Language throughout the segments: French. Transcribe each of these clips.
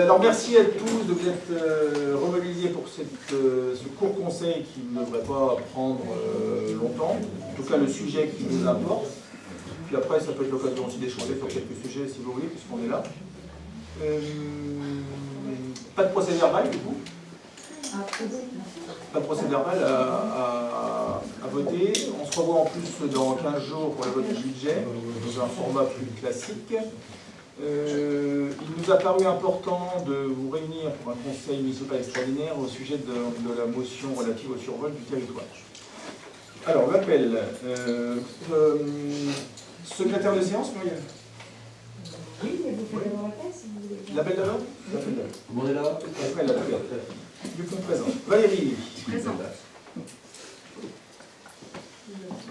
Alors merci à tous de vous être remobilisés pour ce court conseil qui ne devrait pas prendre longtemps. En tout cas, le sujet qui nous importe. Puis après, ça peut être l'occasion aussi d'échanger sur quelques sujets si vous voulez, puisqu'on est là. Pas de procès verbal du coup. Pas de procès verbal à voter. On se revoit en plus dans 15 jours pour le vote du budget, dans un format plus classique. Il nous a paru important de vous réunir pour un conseil municipal extraordinaire au sujet de la motion relative au survol du territoire. Alors, l'appel. Secrétaire de séance, Muriel. Oui, mais vous pouvez avoir l'appel si vous voulez. L'appel d'abord. On est là. Après, l'appel. Du coup, présent. Valérie. Présent.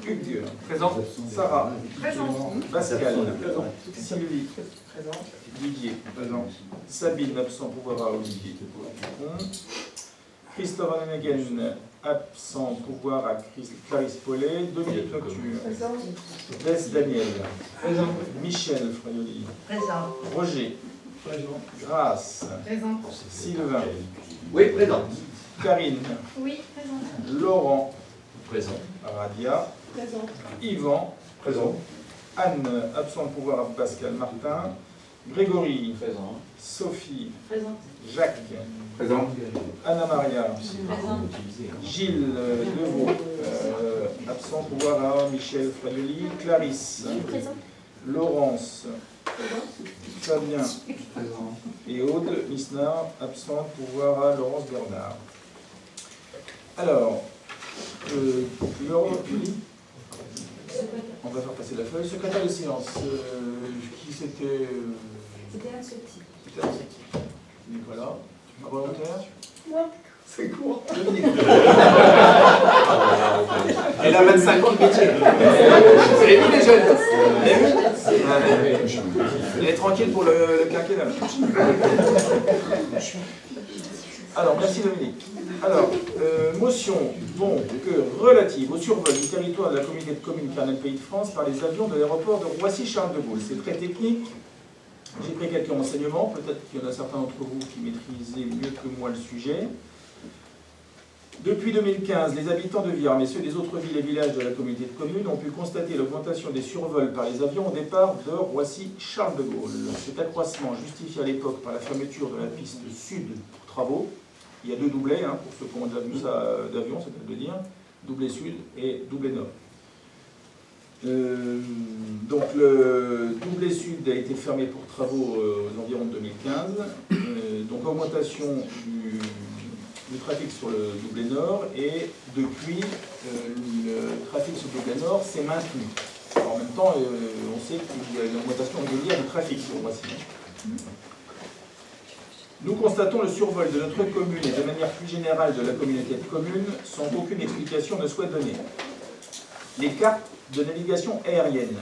Hugues. Présent. Sarah. Présent. Pascal. Présent. Sylvie. Présent. Didier. Présent. Sabine, absent, pouvoir à Olivier. Christophe Van Heneghen, absent, pouvoir à Clarisse Paulet. Dominique Nocture. Présent. Les Daniel. Présent. Michel Fraioli. Présent. Roger. Présent. Grâce. Présent. Sylvain. Oui, présent. Karine. Oui, présent. Laurent. Présent. Radia. Présent. Yvan. Présent. Anne, absent de pouvoir à Pascal Martin. Grégory. Présent. Sophie. Présent. Jacques. Présent. Anna Maria. Présent. Gilles Devaux. Absent de pouvoir à Michel Fraioli. Clarisse. Présent. Laurence. Fabien. Présent. Et Aude Misnard, absent de pouvoir à Laurence Bernard. Alors, on va faire passer la feuille. Secrétaire de séance, qui c'était C'était un petit. C'était Nicolas. Un volontaire. Moi. C'est court. Dominique. Elle a 25 ans de métier. C'est nous les jeunes. Elle est tranquille pour le quinquennat. Alors, merci Dominique. Alors, motion relative au survol du territoire de la communauté de communes Kernel Pays de France par les avions de l'aéroport de Roissy-Charles de Gaulle. C'est très technique. J'ai pris quelques renseignements. Peut-être qu'il y en a certains d'entre vous qui maîtrisez mieux que moi le sujet. Depuis 2015, les habitants de Viarmes et ceux des autres villes et villages de la communauté de communes ont pu constater l'augmentation des survols par les avions au départ de Roissy-Charles de Gaulle. Cet accroissement justifié à l'époque par la fermeture de la piste sud pour travaux. Il y a deux doublets, pour ceux qui ont déjà vu ça d'avion, c'est le cas de le dire, doublé sud et doublé nord. Donc le doublé sud a été fermé pour travaux aux environs de 2015. Donc augmentation du trafic sur le doublé nord, et depuis le trafic sur le doublé nord s'est maintenu. Alors, en même temps, on sait qu'il y a une augmentation régulière du trafic sur Roissy. Nous constatons le survol de notre commune et de manière plus générale de la communauté de communes sans qu'aucune explication ne soit donnée. Les cartes de navigation aérienne,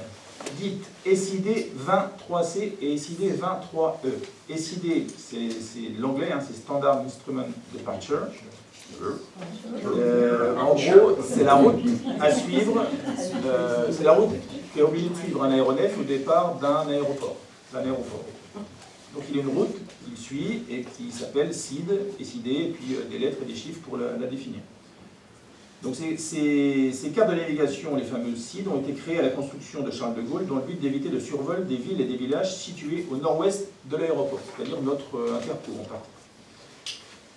dites SID 23C et SID 23E. SID, c'est l'anglais, c'est Standard Instrument Departure. En gros, c'est la route à suivre, c'est la route qui est obligée de suivre un aéronef au départ d'un aéroport. Donc il y a une route qu'il suit et qui s'appelle SID, SID, et puis des lettres et des chiffres pour la définir. Donc ces cartes de navigation, les fameuses SID, ont été créées à la construction de Charles de Gaulle dans le but d'éviter le survol des villes et des villages situés au nord-ouest de l'aéroport, c'est-à-dire notre interco en partie.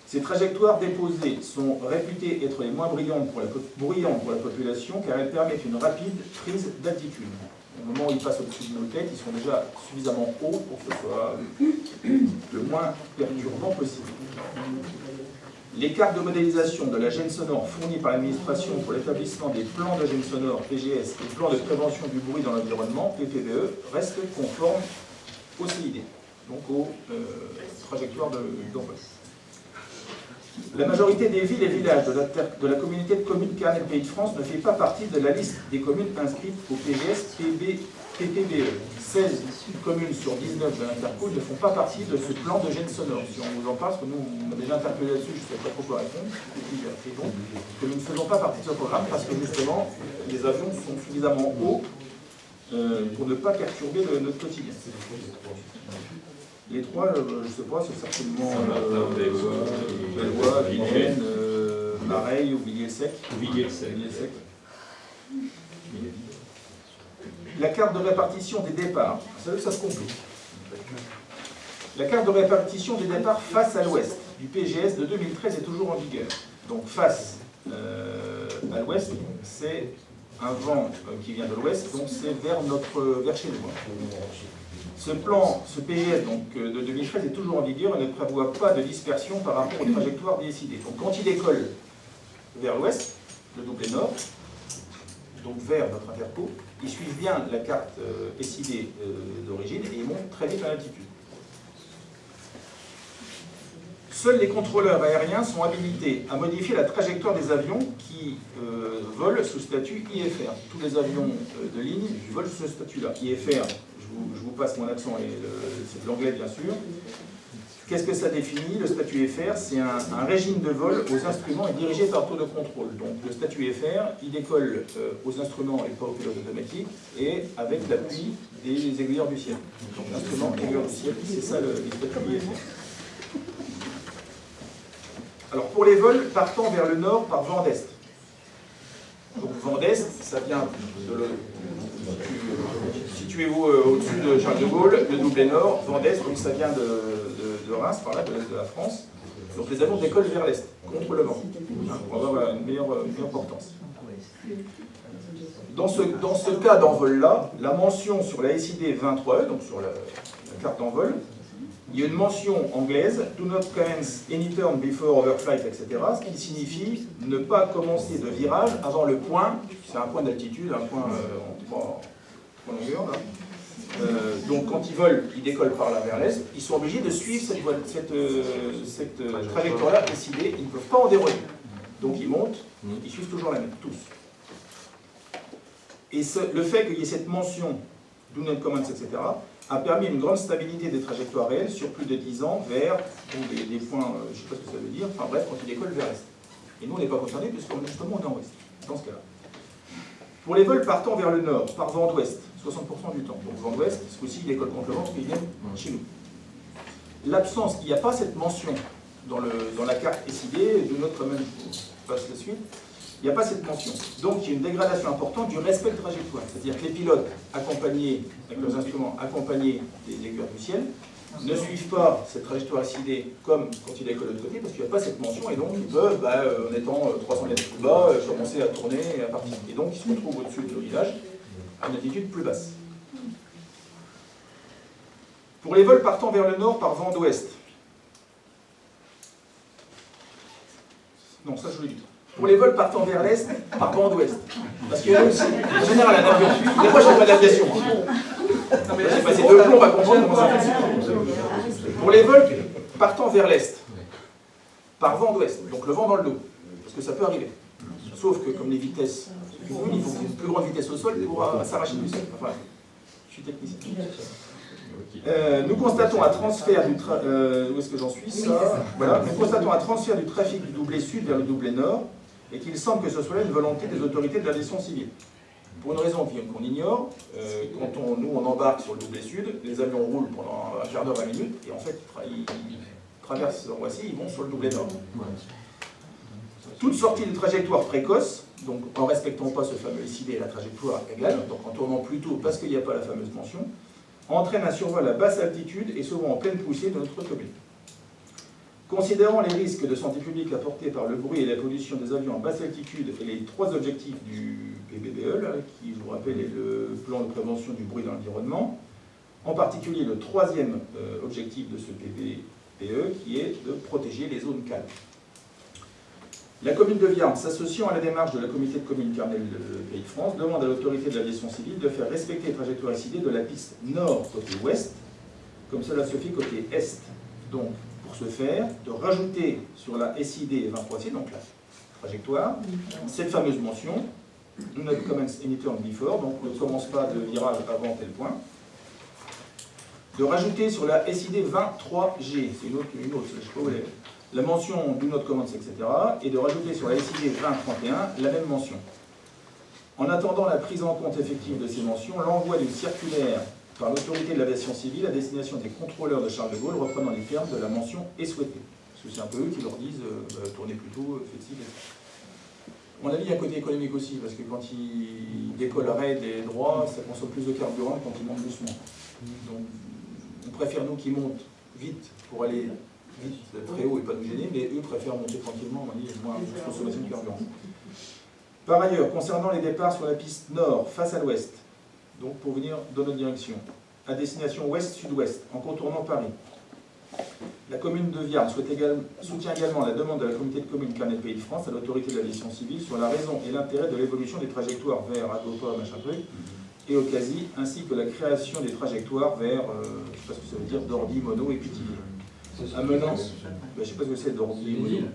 Ces trajectoires déposées sont réputées être les moins bruyantes pour la population car elles permettent une rapide prise d'altitude. Au moment où ils passent au-dessus de nos têtes, ils sont déjà suffisamment hauts pour que ce soit le moins perturbant possible. Les cartes de modélisation de la gêne sonore fournies par l'administration pour l'établissement des plans de gêne sonore, PGS, et plans de prévention du bruit dans l'environnement, PPVE, restent conformes au CID, donc aux trajectoires d'envol. La majorité des villes et villages de la communauté de communes Kernel Pays de France ne fait pas partie de la liste des communes inscrites au PGS PPBE. 16 communes sur 19 de l'Interco ne font pas partie de ce plan de gêne sonore. Si on vous en parle, parce que nous on a déjà interpellé là-dessus, je ne sais pas trop quoi répondre, que nous ne faisons pas partie de ce programme parce que justement les avions sont suffisamment hauts pour ne pas perturber notre quotidien. Les trois, je ne sais pas, c'est certainement Saint-Martin, Bellois, Vilaine, Mareil ou Villiers-le-Sec. Villiers-le-Sec. La carte de répartition des départs, ça se complique. La carte de répartition des départs face à l'ouest du PGS de 2013 est toujours en vigueur. Donc face à l'ouest, c'est un vent qui vient de l'ouest, donc c'est vers chez nous. Ce plan, ce PGS donc, de 2013 est toujours en vigueur et ne prévoit pas de dispersion par rapport aux trajectoires décidées. Donc quand il décolle vers l'ouest, le doublet nord, donc vers notre interco, ils suivent bien la carte SID d'origine et ils montent très vite à l'altitude. Seuls les contrôleurs aériens sont habilités à modifier la trajectoire des avions qui volent sous statut IFR. Tous les avions de ligne volent sous ce statut-là. IFR, je vous passe mon accent, c'est de l'anglais bien sûr. Qu'est-ce que ça définit? Le statut IFR, c'est un régime de vol aux instruments et dirigé par tour de contrôle. Donc le statut IFR, il décolle aux instruments et pas aux pilotes automatiques et avec l'appui des aiguilleurs du ciel. Donc instruments et aiguilleurs du ciel, c'est ça le statut IFR. Alors pour les vols partant vers le nord par vent d'est. Donc vent d'est, ça vient de situez-vous au-dessus de Charles de Gaulle, le doublet nord, vent d'est, donc ça vient de Reims, par là, de l'est de la France. Donc les avions décollent vers l'est, contre le vent, pour avoir une meilleure portance. Dans ce cas d'envol-là, la mention sur la SID 23E, donc sur la carte d'envol, il y a une mention anglaise, do not commence any turn before overflight, etc., ce qui signifie ne pas commencer de virage avant le point, c'est un point d'altitude, un point en trois longueurs, là. Donc quand ils volent, ils décollent par là vers l'est, ils sont obligés de suivre cette trajectoire-là décidée, ils ne peuvent pas en déroger. Donc ils montent, ils suivent toujours la même, tous. Et le fait qu'il y ait cette mention, do not commence, etc., a permis une grande stabilité des trajectoires réelles sur plus de 10 ans vers des points, je ne sais pas ce que ça veut dire, enfin bref, quand ils décollent vers l'est. Et nous, on n'est pas concernés puisqu'on justement on est en ouest, dans ce cas-là. Pour les vols partant vers le nord, par vent d'ouest, 60% du temps. Donc vent d'ouest, ce coup-ci, il décolle contre le vent parce qu'ils viennent chez nous. L'absence, il n'y a pas cette mention dans la carte SID, de notre commune, je passe la suite, il n'y a pas cette mention. Donc il y a une dégradation importante du respect de trajectoire. C'est-à-dire que les pilotes accompagnés, avec leurs instruments accompagnés des aiguilleurs du ciel, ne suivent pas cette trajectoire SID comme quand ils décollent de l'autre côté, parce qu'il n'y a pas cette mention, et donc ils peuvent, en étant 300 mètres plus bas, commencer à tourner et à partir. Et donc ils se retrouvent au-dessus de village, à une altitude plus basse. Pour les vols partant vers le nord par vent d'ouest. Non, ça je vous l'ai dit. Pour les vols partant vers l'est par vent d'ouest. Parce qu'il y a aussi, en général, un avion. Des fois, je ne fais pas d'aviation. J'ai passé 2 plombs, on va comprendre comment ça fonctionne. Pour les vols partant vers l'est, par vent d'ouest, donc le vent dans le dos, parce que ça peut arriver. Sauf que, comme les vitesses, il faut une plus grande vitesse au sol pour s'arracher du sol. Enfin, je suis technicien. Nous constatons un transfert du où est-ce que j'en suis ça voilà. Nous constatons un transfert du trafic du doublet sud vers le doublet nord et qu'il semble que ce soit là une volonté des autorités de l'aviation civile. Pour une raison qu'on ignore, quand on embarque sur le doublet sud, les avions roulent pendant un quart d'heure, 20 minutes, et en fait ils traversent Roissy, ils vont sur le doublet nord. Toute sortie de trajectoire précoce, donc en respectant pas ce fameux SID et la trajectoire égale, donc en tournant plus tôt parce qu'il n'y a pas la fameuse mention, entraîne un survol à basse altitude et souvent en pleine poussée de notre commune. Considérant les risques de santé publique apportés par le bruit et la pollution des avions à basse altitude et les 3 objectifs du PBBE, là, qui, je vous rappelle, est le plan de prévention du bruit dans l'environnement, en particulier le 3e objectif de ce PBBE, qui est de protéger les zones calmes. La commune de Viarmes, s'associant à la démarche de la communauté de communes Carnel de Pays de France, demande à l'autorité de l'aviation civile de faire respecter les trajectoires SID de la piste nord côté ouest, comme cela se fait côté est. Donc, pour ce faire, de rajouter sur la SID 23C, donc la trajectoire, cette fameuse mention, do not commence any turn before, donc ne commence pas de virage avant tel point. De rajouter sur la SID 23G, c'est une autre, je ne sais pas où elle est, la mention do not commence, etc. Et de rajouter sur la SID 2031 la même mention. En attendant la prise en compte effective de ces mentions, l'envoi d'une circulaire par l'autorité de l'aviation civile à destination des contrôleurs de Charles de Gaulle, reprenant les termes de la mention « est souhaité ». Parce que c'est un peu eux qui leur disent tournez plutôt, faites-ci, faites-ci. On a mis un côté économique aussi, parce que quand ils décolleraient des droits, ça consomme plus de carburant quand ils montent doucement. Donc on préfère nous qu'ils montent vite pour aller vite très haut et pas nous gêner, mais eux préfèrent monter tranquillement, on dit moins de consommation de carburant. Par ailleurs, concernant les départs sur la piste nord, face à l'ouest, donc pour venir dans notre direction, à destination ouest-sud-ouest, en contournant Paris, la commune de Viarmes soutient également la demande de la communauté de communes Canet Pays de France à l'autorité de l'aviation civile sur la raison et l'intérêt de l'évolution des trajectoires vers Agopa, machin truc, et Ocasy, ainsi que la création des trajectoires vers, je ne sais pas ce que ça veut dire, Dordy, Mono et Pithiviers. Amenant, je ne sais pas ce que c'est, Dordy, Mono.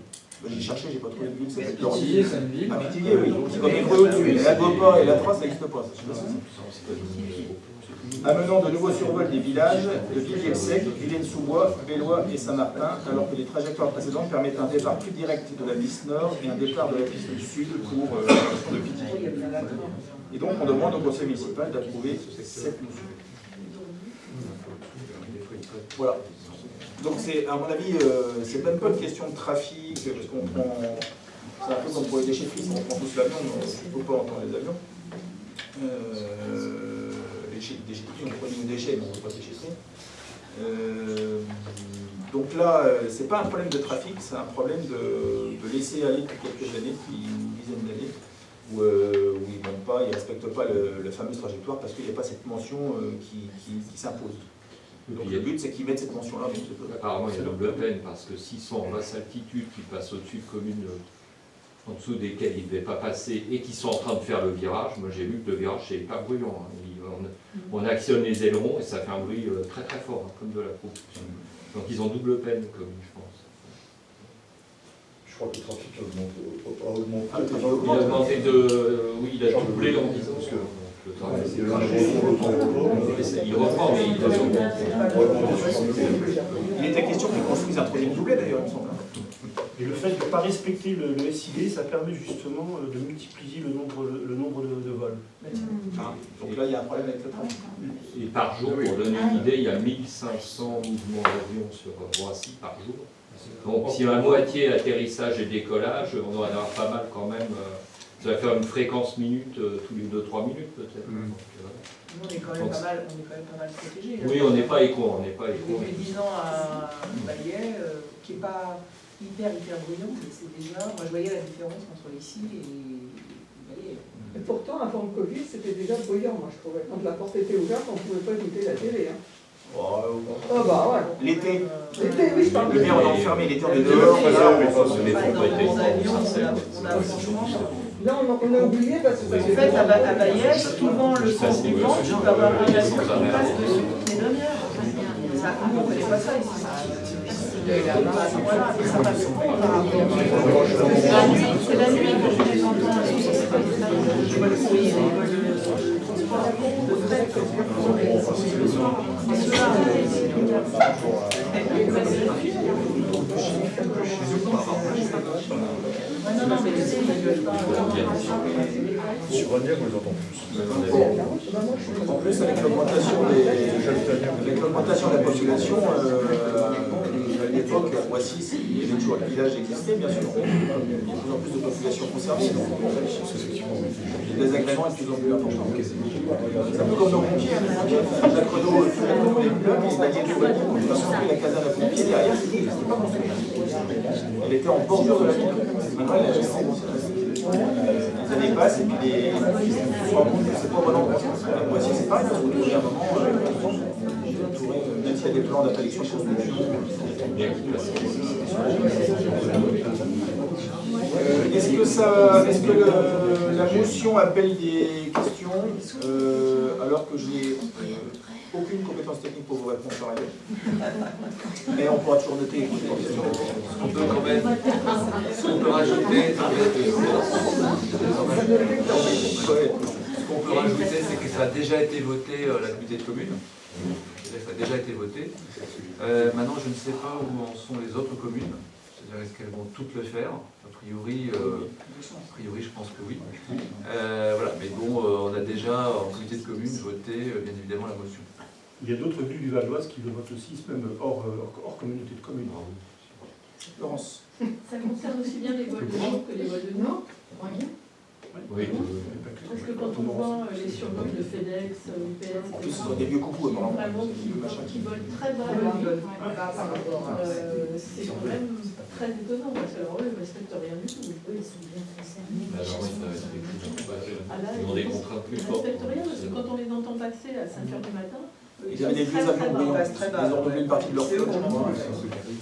J'ai cherché, j'ai pas trouvé de ville qui s'appelle Dordy. C'est une ville. Ah, Pithiviers, oui, c'est comme les bruits au-dessus. Et Agopa et la 3, ça n'existe pas, ça, je sais pas ce que c'est. Amenant de nouveaux survols des villages de Villiers-le-Sec, Villennes-sous-Bois, Bellois et Saint-Martin, alors que les trajectoires précédentes permettent un départ plus direct de la piste nord et un départ de la piste sud pour le Pithiviers. Et donc on demande au conseil municipal d'approuver cette motion. Voilà. Donc c'est, à mon avis, c'est même pas une question de trafic, parce qu'on prend, c'est un peu comme pour les déchetteries, on prend tous l'avion, il ne faut pas entendre les avions. Les déchetteries, on produit nos déchets, mais on ne veut pas de déchetterie. Donc là, c'est pas un problème de trafic, c'est un problème de laisser aller depuis quelques années, depuis une dizaine d'années, où ils ne montent pas, ils ne respectent pas la fameuse trajectoire parce qu'il n'y a pas cette mention qui s'impose. Donc le but, c'est qu'ils mettent cette mention-là. Apparemment, il y a double peine, parce que s'ils sont en basse altitude, qui passent au-dessus de communes en dessous desquelles ils ne devaient pas passer, et qui sont en train de faire le virage, moi j'ai vu que le virage, c'est pas bruyant. Hein. On actionne les ailerons et ça fait un bruit très très fort, hein, comme de la coupe. Donc ils ont double peine, comme je pense. Je crois que le trafic a augmenté. Il a augmenté de... oui, il a doublé en 10 ans. Parce que il reprend, mais il a augmenté. Il était question qu'ils construisent un troisième doublet d'ailleurs, il me semble. Et le fait de ne pas respecter le SID, ça permet justement de multiplier le nombre de vols. Donc là, il y a un problème avec le trafic. Et par jour, pour donner une idée, il y a 1500 mouvements d'avions sur Roissy par jour. Donc si à moitié atterrissage et décollage, on doit en avoir pas mal quand même. Ça va faire une fréquence minute tous les 2-3 minutes peut-être. Nous, on est quand même pas mal protégés. Oui, on n'est pas éco, on n'est pas éco. J'ai fait 10 ans à Baillet, qui n'est pas hyper bruyant, mais c'est déjà... Moi, je voyais la différence entre ici et Baillet. Et pourtant, avant le Covid, c'était déjà bruyant, moi, je trouvais. Quand la porte était ouverte, on ne pouvait pas écouter la télé. Hein. Oh, ah bah ouais. L'été, oui, je parle de l'hiver, on est enfermé, l'été, on est dehors. Non, on a oublié parce que... En fait, à Baillet, souvent le sens du vent, tu peux avoir un avion qui passe dessus toutes les demi-heures. Nous, on ne connaît pas ça ici. Voilà, et ça passe souvent par rapport. C'est la nuit que je les entends. Je vois le courrier, de fait, Sur Ranière, on les entend plus. En plus, avec l'augmentation de la population, à l'époque, à Roissy, il y avait toujours le village existait, bien sûr. Il y a de plus en plus de population concernée, donc les désagréments est de plus en plus important. C'est un peu comme nos pompiers, les pompiers font la chrono, les blocs, et il y a des voitures, on a construit la caserne à pompiers derrière, c'était pas construit. Elle était en bordure de la ville. Maintenant, elle est les années passent et puis les se rendent compte que c'est pas bon endroit. Voici, c'est pareil, parce que vous trouvez un moment, même s'il y a des plans d'interdiction de construction. Est-ce que la motion appelle des questions alors que je n'ai aucune compétence technique pour vous répondre par ailleurs? Mais on pourra toujours noter. On peut quand même, ce qu'on peut rajouter, c'est que ça a déjà été voté la communauté de communes. Ça a déjà été voté. Maintenant, je ne sais pas où en sont les autres communes. C'est-à-dire, est-ce qu'elles vont toutes le faire? A priori, je pense que oui. Voilà. Mais bon, on a déjà, en comité de communes, voté, bien évidemment, la motion. Il y a d'autres villes du Val d'Oise qui le votent aussi, même hors communauté de communes. Laurence. Ça concerne aussi bien les vols de jour que les vols de nuit. Oui, Parce que quand on voit les survols de FedEx, UPS, En plus, etc., ce sont des vieux coucous, apparemment. vraiment qui volent très bas la nuit. C'est quand même très étonnant parce que alors eux, ils ne respectent rien du tout. alors oui, ça va être quelque chose. Ah là, Ils ont des contraintes plus ils ne fortes. respectent rien parce que quand on les entend passer à 5 h du matin, Ils avaient des vieux avions brillants. Ils ont doublé une partie de leur flotte.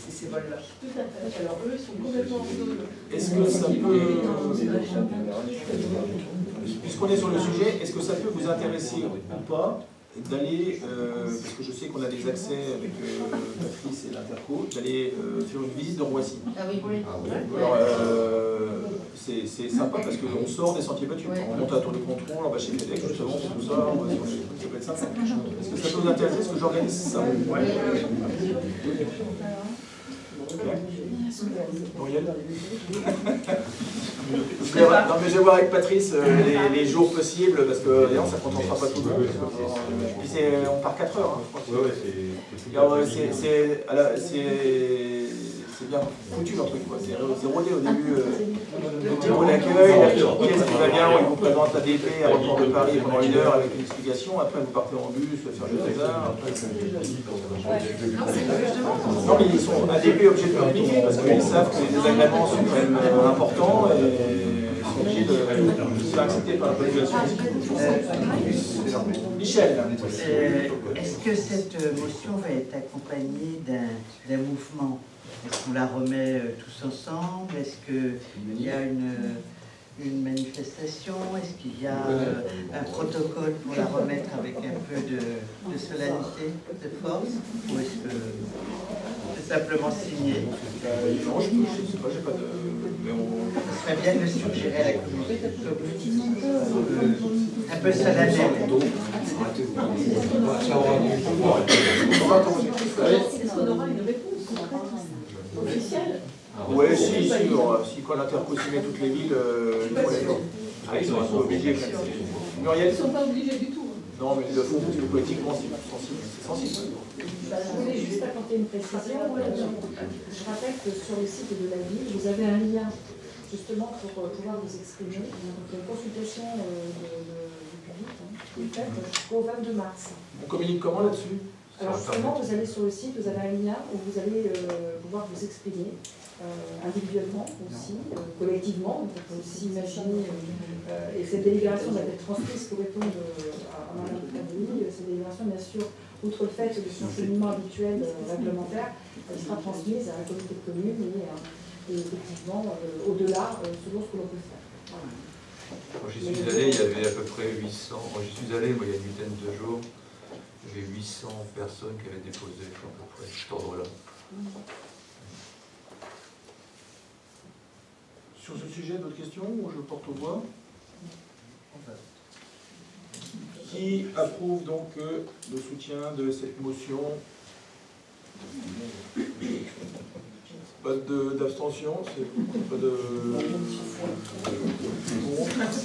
C'est ces vols-là. tout à fait. Alors eux, ils sont complètement en zone. Est-ce que ça peut, puisqu'on est sur le sujet, est-ce que ça peut vous intéresser ou pas d'aller, parce que je sais qu'on a des accès avec Patrice et l'Interco, d'aller faire une visite de Roissy. Ah oui, oui. Alors, c'est sympa parce qu'on sort des sentiers battus. On monte à Tour de Contrôle, on va chez FedEx, justement, tout ça, on va sur les trucs, ça peut être sympa. Est-ce que ça peut vous intéresser? Est-ce que j'organise ça? Muriel? Non mais je vais voir avec Patrice les jours possibles parce que non, ça ne contentera pas tout le monde. Puis on part 4 heures. Hein, je crois que c'est bien foutu leur truc. C'est rodé au début. Le petit mot d'accueil, la petite pièce qui va bien, où ils vous présentent ADP à l'aéroport de Paris pendant 1 heure avec une explication. Après vous partez en bus, faire le hasard. Non mais ils sont ADP obligés de communiquer parce qu'ils savent que les désagréments sont quand même importants et ils sont obligés de se faire accepter par la population. Michel. Est-ce que cette motion va être accompagnée d'un mouvement? Est-ce qu'on la remet tous ensemble? Est-ce qu'il y a une manifestation? Est-ce qu'il y a un protocole pour la remettre avec un peu de solennité, de force? Ou est-ce que c'est simplement signé? Non, je sais pas, j'ai pas de... Ce serait bien de le suggérer à la communauté, un peu solennel. Est-ce qu'on aura une réponse officielle? Oui, si quand l'Interco met toutes les villes, ils font l'effort. Ils sont un peu obligés. Muriel? Ils ne sont pas obligés du tout. Non, mais ils le font parce que politiquement, c'est sensible. Je voulais juste apporter une précision. Je rappelle que sur le site de la ville, vous avez un lien justement pour pouvoir vous exprimer. Donc, une consultation du public qui est faite jusqu'au 22 mars. On communique comment là-dessus? Alors justement, vous allez sur le site, vous avez un lien où vous allez pouvoir vous exprimer individuellement aussi, collectivement. On peut aussi imaginer, et cette délibération va être transmise pour répondre à Madame Cabouy. Cette délibération, bien sûr, outre le fait de son cheminement habituel réglementaire, elle sera transmise à la communauté de communes et effectivement, au-delà, selon ce que l'on peut faire. Voilà. Quand j'y suis allé, il y avait à peu près 800. Quand j'y suis allé, moi, il y a une dizaine de jours, il y avait 800 personnes qui avaient déposé à peu près cet ordre-là. Sur ce sujet, d'autres questions ou je porte aux voix? Qui approuve donc le soutien de cette motion? Pas d'abstention, pas de...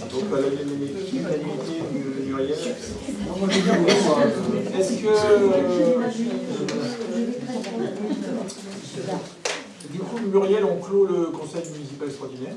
Donc à l'unanimité Muriel. Est-ce que... Du coup, Muriel, on clôt le conseil municipal extraordinaire.